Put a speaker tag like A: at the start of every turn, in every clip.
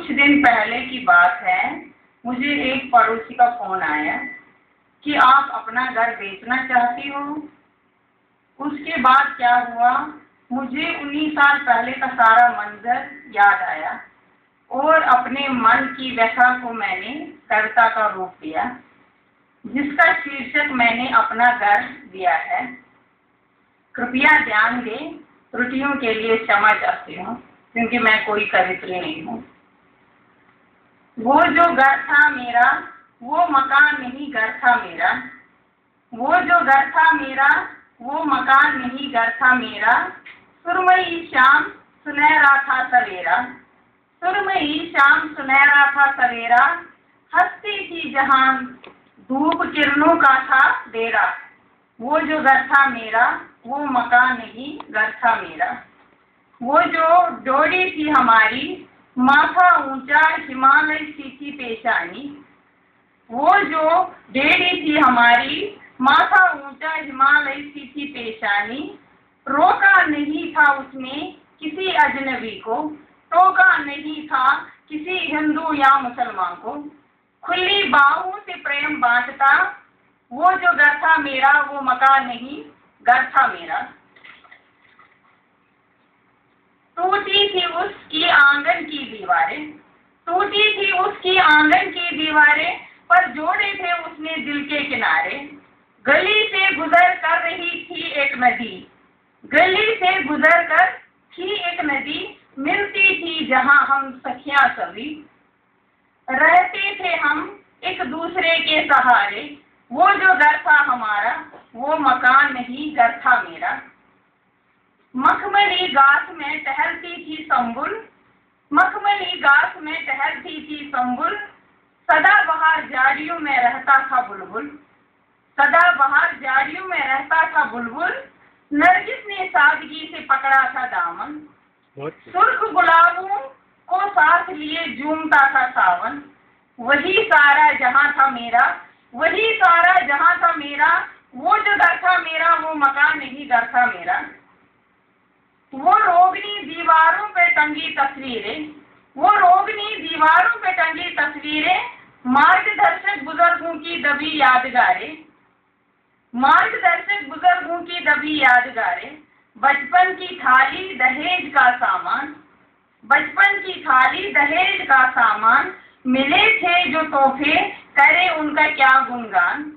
A: कुछ दिन पहले की बात है, मुझे एक पड़ोसी का फोन आया कि आप अपना घर बेचना चाहती हो। उसके बाद क्या हुआ, मुझे 19 साल पहले का सारा मंजर याद आया और अपने मन की व्यथा को मैंने कविता का रूप दिया, जिसका शीर्षक मैंने अपना घर दिया है। कृपया ध्यान दें, त्रुटियों के लिए क्षमा चाहती हूँ क्योंकि मैं कोई कवित्री नहीं हूँ। वो जो घर था मेरा, वो मकान नहीं घर था मेरा। वो जो घर था मेरा, वो मकान नहीं घर था मेरा। सुरमई शाम सुनहरा था सवेरा। सुरमई शाम सुनहरा था सवेरा। हंसती थी जहां धूप किरणों का था डेरा। वो जो घर था मेरा, वो मकान नहीं घर था मेरा। वो जो डोरी थी हमारी, माथा ऊंचा हिमालय सी थी पेशानी। वो जो डेरी थी हमारी, माथा ऊंचा हिमालय सी थी पेशानी। रोका नहीं था उसने किसी अजनबी को, टोका नहीं था किसी हिंदू या मुसलमान को। खुली बाहों से प्रेम बांटता, वो जो घर था मेरा, वो मकान नहीं घर था मेरा। टूटी थी उसकी आंगन की दीवारें, टूटी थी उसकी आंगन की दीवारें, पर जोड़े थे उसने दिल के किनारे। गली से गुजर कर रही थी एक नदी, गली से गुजर कर थी एक नदी। मिलती थी जहां हम सखियां सभी, रहते थे हम एक दूसरे के सहारे। वो जो घर था हमारा, वो मकान नहीं घर था मेरा। मखमली घास में टहलती थी संबुल, मखमली घास में टहलती थी संबुल। सदाबहार झाड़ियों में रहता था बुलबुल, सदाबहार झाड़ियों में रहता था बुलबुल। नरगिस ने सादगी से पकड़ा था दामन, सुर्ख गुलाबों को साथ लिए झूमता था सावन। वही सारा जहां था मेरा, वही सारा जहां था मेरा। वो जो घर था मेरा, वो मकान नहीं घर था मेरा। वो रोगनी दीवारों पे टंगी तस्वीरें, वो रोगनी दीवारों पे टंगी तस्वीरें। मार्गदर्शक बुजुर्गों की दबी यादगारें, मार्गदर्शक बुजुर्गों की दबी यादगारें। बचपन की थाली दहेज का सामान, बचपन की थाली दहेज का सामान। मिले थे जो तोहफे, करे उनका क्या गुणगान।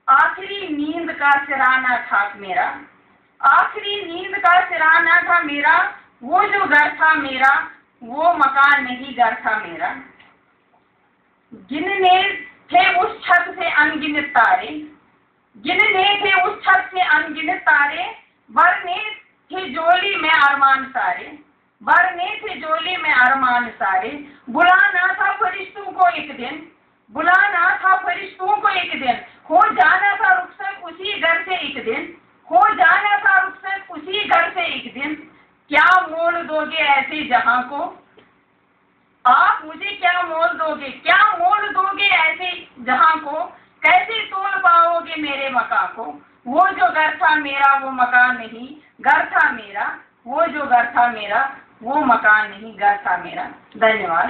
A: आखिरी नींद का सिराना था मेरा, आखिरी नींद का सिराना था मेरा। वो जो घर था मेरा, वो मकान नहीं घर था मेरा। गिनने थे उस छत से अनगिनत तारे, गिनने थे उस छत से अनगिनत तारे। भरने थे झोली में अरमान सारे, भरने थे झोली में अरमान सारे। बुलाना था फरिश्तों को एक दिन, बुलाना था फरिश्तों को एक दिन। हो जाना था रुखसत उसी घर से एक दिन, हो जाना था रुखसत उसी घर से एक दिन। क्या मोल दोगे ऐसे जहां को, आप मुझे क्या मोल दोगे, क्या मोल दोगे ऐसे जहां को। कैसे तोल पाओगे मेरे मकान को। वो जो घर था मेरा, वो मकान नहीं घर था मेरा। वो जो घर था मेरा, वो मकान नहीं घर था मेरा। धन्यवाद।